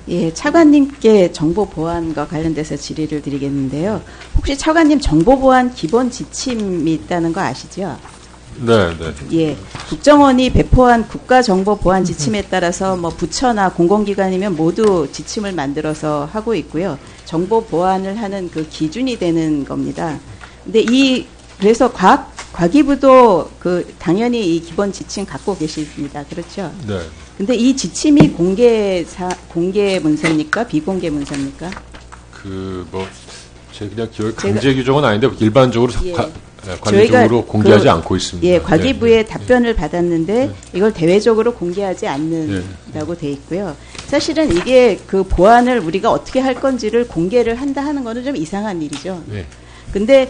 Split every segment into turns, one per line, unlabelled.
예, 차관님께 정보 보안과 관련돼서 질의를 드리겠는데요. 혹시 차관님 정보 보안 기본 지침이 있다는 거 아시죠?
네, 네.
예, 국정원이 배포한 국가정보 보안 지침에 따라서 뭐 부처나 공공기관이면 모두 지침을 만들어서 하고 있고요. 정보 보안을 하는 그 기준이 되는 겁니다. 근데 그래서 과기부도 당연히 이 기본 지침 갖고 계십니다. 그렇죠?
네.
근데 이 지침이 공개 문서입니까? 비공개 문서입니까?
제 그냥 기억에 강제 규정은 아닌데 일반적으로
예.
관리적으로 공개하지 않고 있습니다.
예, 과기부에
네,
답변을 받았는데 이걸 대외적으로 공개하지 않는다고 돼 있고요. 사실은 이게 그 보안을 우리가 어떻게 할 건지를 공개를 한다 하는 거는 좀 이상한 일이죠.
네.
근데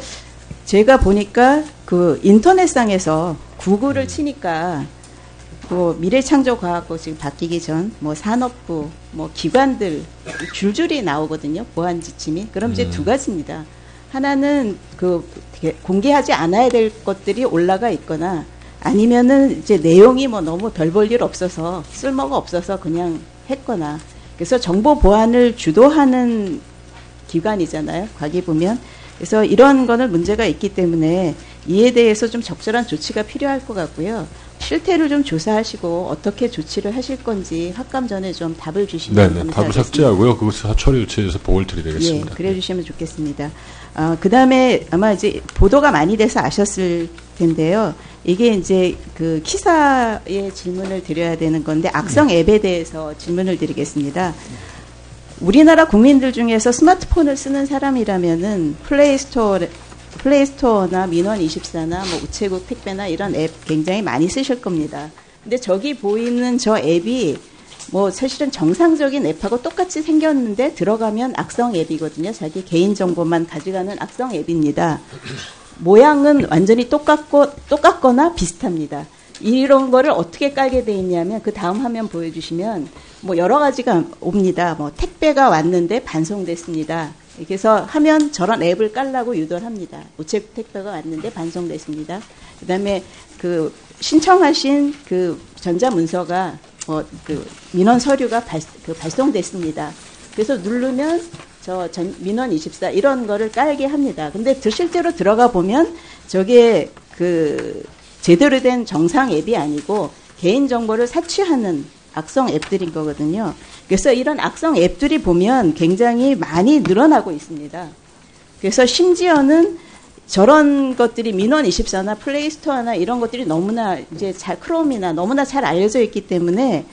제가 보니까 그 인터넷상에서 구글을 치니까 뭐 미래창조과학부 지금 바뀌기 전 뭐 산업부 뭐 기관들 줄줄이 나오거든요. 보안 지침이. 그럼 이제 두 가지입니다. 하나는 공개하지 않아야 될 것들이 올라가 있거나 아니면은 이제 내용이 뭐 너무 별 볼 일 없어서 쓸모가 없어서 그냥 했거나. 그래서 정보 보안을 주도하는 기관이잖아요. 과기부면. 그래서 이런 거는 문제가 있기 때문에 이에 대해서 좀 적절한 조치가 필요할 것 같고요. 실태를 좀 조사하시고 어떻게 조치를 하실 건지 확감 전에 좀 답을 주시면 감사하겠습니다.
답을 삭제하고요. 그것을 처리 조치해서 보고를 드리겠습니다.
예, 그래 주시면 좋겠습니다. 그다음에 아마 이제 보도가 많이 돼서 아셨을 텐데요. 이게 이제 그 키사의 질문을 드려야 되는 건데 악성 앱에 대해서 질문을 드리겠습니다. 우리나라 국민들 중에서 스마트폰을 쓰는 사람이라면은 플레이스토어나 민원24나 뭐 우체국 택배나 이런 앱 굉장히 많이 쓰실 겁니다. 근데 저기 보이는 저 앱이 뭐 사실은 정상적인 앱하고 똑같이 생겼는데 들어가면 악성 앱이거든요. 자기 개인정보만 가져가는 악성 앱입니다. 모양은 완전히 똑같거나 비슷합니다. 이런 거를 어떻게 깔게 돼 있냐면 그 다음 화면 보여주시면 뭐 여러 가지가 옵니다. 뭐 택배가 왔는데 반송됐습니다. 그래서 하면 저런 앱을 깔라고 유도를 합니다. 우체국 택배가 왔는데 반송됐습니다. 그다음에 그 신청하신 그 전자문서가 민원 서류가 발송됐습니다. 그래서 누르면 민원24 이런 거를 깔게 합니다. 근데 실제로 들어가 보면 저게 제대로 된 정상 앱이 아니고 개인정보를 사취하는 악성 앱들인 거거든요. 그래서 이런 악성 앱들이 보면 굉장히 많이 늘어나고 있습니다. 그래서 심지어는 저런 것들이 민원24나 플레이스토어나 이런 것들이 너무나 이제 크롬이나 너무나 잘 알려져 있기 때문에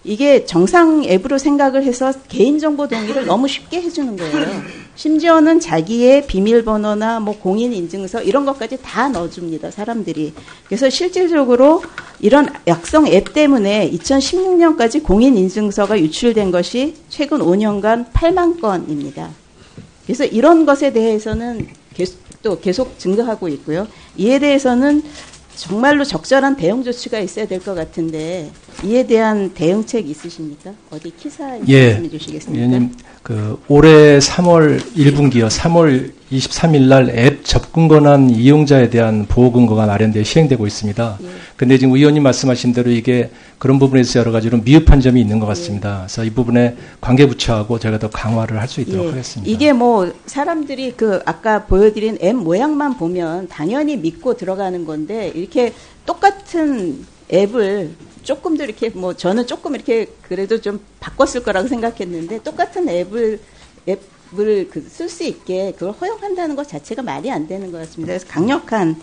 이게 정상 앱으로 생각을 해서 개인정보 동의를 너무 쉽게 해주는 거예요. 심지어는 자기의 비밀번호나 뭐 공인인증서 이런 것까지 다 넣어줍니다, 사람들이. 그래서 실질적으로 이런 악성 앱 때문에 2016년까지 공인인증서가 유출된 것이 최근 5년간 8만 건입니다. 그래서 이런 것에 대해서는 계속 증가하고 있고요. 이에 대해서는 정말로 적절한 대응 조치가 있어야 될 것 같은데 이에 대한 대응책 있으십니까? 어디 키사에 말씀해 주시겠습니까?
위원님, 올해 3월 1분기요. 3월 23일 날 앱 접근 권한 이용자에 대한 보호 근거가 마련되어 시행되고 있습니다. 근데 지금 의원님 말씀하신 대로 이게 그런 부분에서 여러 가지로 미흡한 점이 있는 것 같습니다. 그래서 이 부분에 관계부처하고 저희가 더 강화를 할 수 있도록 하겠습니다.
이게 뭐 사람들이 아까 보여드린 앱 모양만 보면 당연히 믿고 들어가는 건데 이렇게 똑같은 앱을 조금 더 이렇게 저는 조금 이렇게 그래도 좀 바꿨을 거라고 생각했는데 똑같은 앱을 쓸 수 있게 그걸 허용한다는 것 자체가 말이 안 되는 것 같습니다. 그래서 강력한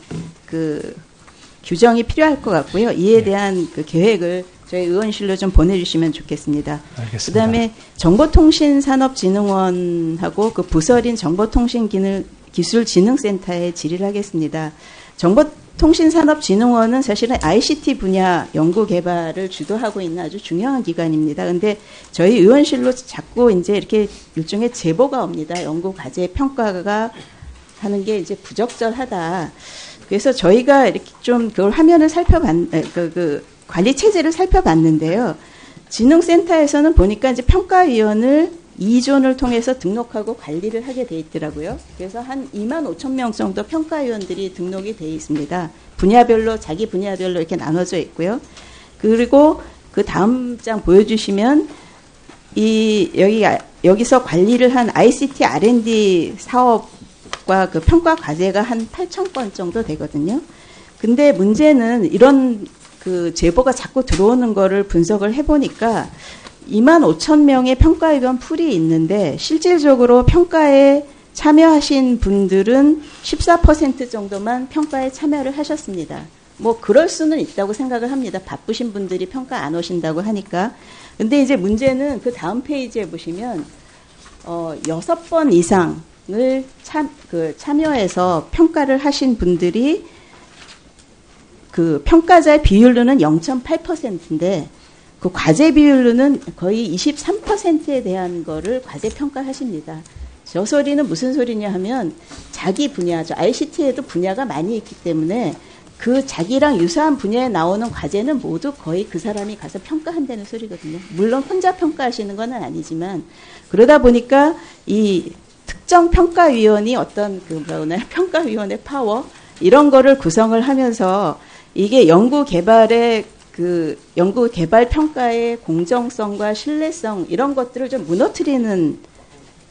규정이 필요할 것 같고요. 이에 대한 계획을 저희 의원실로 좀 보내주시면 좋겠습니다.
알겠습니다.
그다음에 정보통신산업진흥원하고 부설인 정보통신기술진흥센터에 질의를 하겠습니다. 정보통신산업진흥원은 사실은 ICT 분야 연구개발을 주도하고 있는 아주 중요한 기관입니다. 그런데 저희 의원실로 자꾸 이제 이렇게 일종의 제보가 옵니다. 연구과제 평가가 하는 게 이제 부적절하다. 그래서 저희가 이렇게 좀 그걸 화면을 관리 체제를 살펴봤는데요. 진흥센터에서는 보니까 이제 평가위원을 2존을 통해서 등록하고 관리를 하게 돼 있더라고요. 그래서 한 2만 5천 명 정도 평가위원들이 등록이 돼 있습니다. 자기 분야별로 이렇게 나눠져 있고요. 그리고 그 다음 장 보여주시면 여기서 관리를 한 ICT R&D 사업과 그 평가 과제가 한 8,000건 정도 되거든요. 근데 문제는 이런 그 제보가 자꾸 들어오는 거를 분석을 해보니까 25,000명의 평가위원 풀이 있는데 실질적으로 평가에 참여하신 분들은 14% 정도만 평가에 참여를 하셨습니다. 뭐 그럴 수는 있다고 생각을 합니다. 바쁘신 분들이 평가 안 오신다고 하니까. 근데 이제 문제는 그 다음 페이지에 보시면 6번 이상을 참여해서 평가를 하신 분들이 그 평가자의 비율로는 0.8%인데 그 과제 비율로는 거의 23%에 대한 거를 과제 평가하십니다. 저 소리는 무슨 소리냐 하면 자기 분야죠. ICT에도 분야가 많이 있기 때문에 그 자기랑 유사한 분야에 나오는 과제는 모두 거의 그 사람이 가서 평가한다는 소리거든요. 물론 혼자 평가하시는 건 아니지만 그러다 보니까 이 특정 평가위원이 어떤 평가위원의 파워 이런 거를 구성을 하면서 이게 연구 개발 평가의 공정성과 신뢰성 이런 것들을 좀 무너뜨리는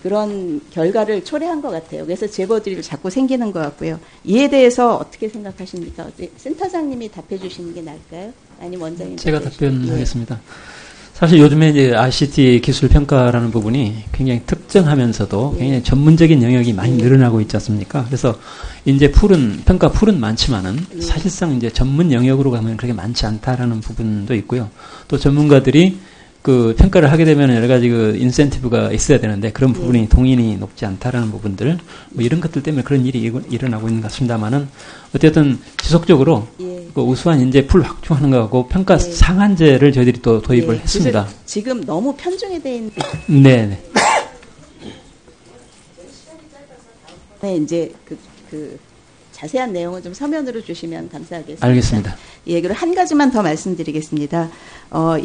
그런 결과를 초래한 것 같아요. 그래서 제보들이 자꾸 생기는 것 같고요. 이에 대해서 어떻게 생각하십니까? 센터장님이 답해 주시는 게 나을까요? 아니면 원장님?
제가 답변하겠습니다. 사실 요즘에 이제 ICT 기술 평가라는 부분이 굉장히 특정하면서도 굉장히 전문적인 영역이 많이 늘어나고 있지 않습니까? 그래서 이제 평가 풀은 많지만은 사실상 이제 전문 영역으로 가면 그렇게 많지 않다라는 부분도 있고요. 또 전문가들이 그 평가를 하게 되면 여러 가지 그 인센티브가 있어야 되는데 그런 부분이 동인이 높지 않다라는 부분들 뭐 이런 것들 때문에 그런 일이 일어나고 있는 것 같습니다만은 어쨌든 지속적으로 그 우수한 인재 풀 확충하는 거하고 평가 상한제를 저희들이 또 도입을 했습니다.
지금 너무 편중이 돼 있는.
네.
네, 이제 자세한 내용은 좀 서면으로 주시면 감사하겠습니다.
알겠습니다.
예, 그리고 한 가지만 더 말씀드리겠습니다.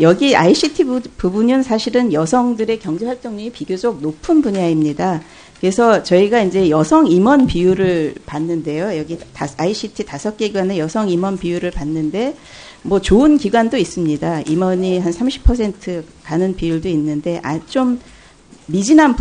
여기 ICT 부분은 사실은 여성들의 경제 활동률이 비교적 높은 분야입니다. 그래서 저희가 이제 여성 임원 비율을 봤는데요. 여기 ICT 5개 기관의 여성 임원 비율을 봤는데 뭐 좋은 기관도 있습니다. 임원이 한 30% 가는 비율도 있는데 좀 미진한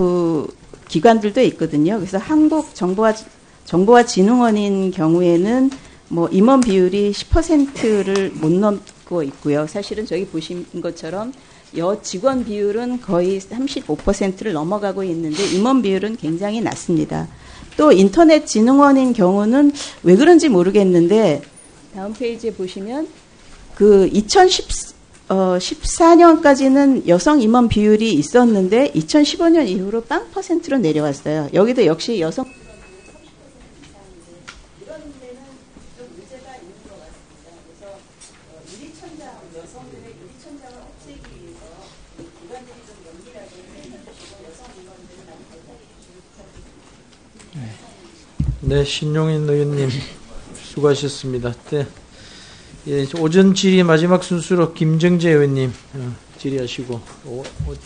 기관들도 있거든요. 그래서 한국정보화진흥원인 경우에는 뭐 임원 비율이 10%를 못 넘고 있고요. 사실은 저기 보신 것처럼 여직원 비율은 거의 35%를 넘어가고 있는데 임원 비율은 굉장히 낮습니다. 또 인터넷진흥원인 경우는 왜 그런지 모르겠는데 다음 페이지에 보시면 그 2014년까지는 여성 임원 비율이 있었는데 2015년 이후로 0%로 내려왔어요. 여기도 역시 여성
네, 신용인 의원님 수고하셨습니다. 네, 예, 오전 질의 마지막 순서로 김정재 의원님 질의하시고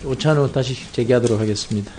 5차 후 다시 재개하도록 하겠습니다.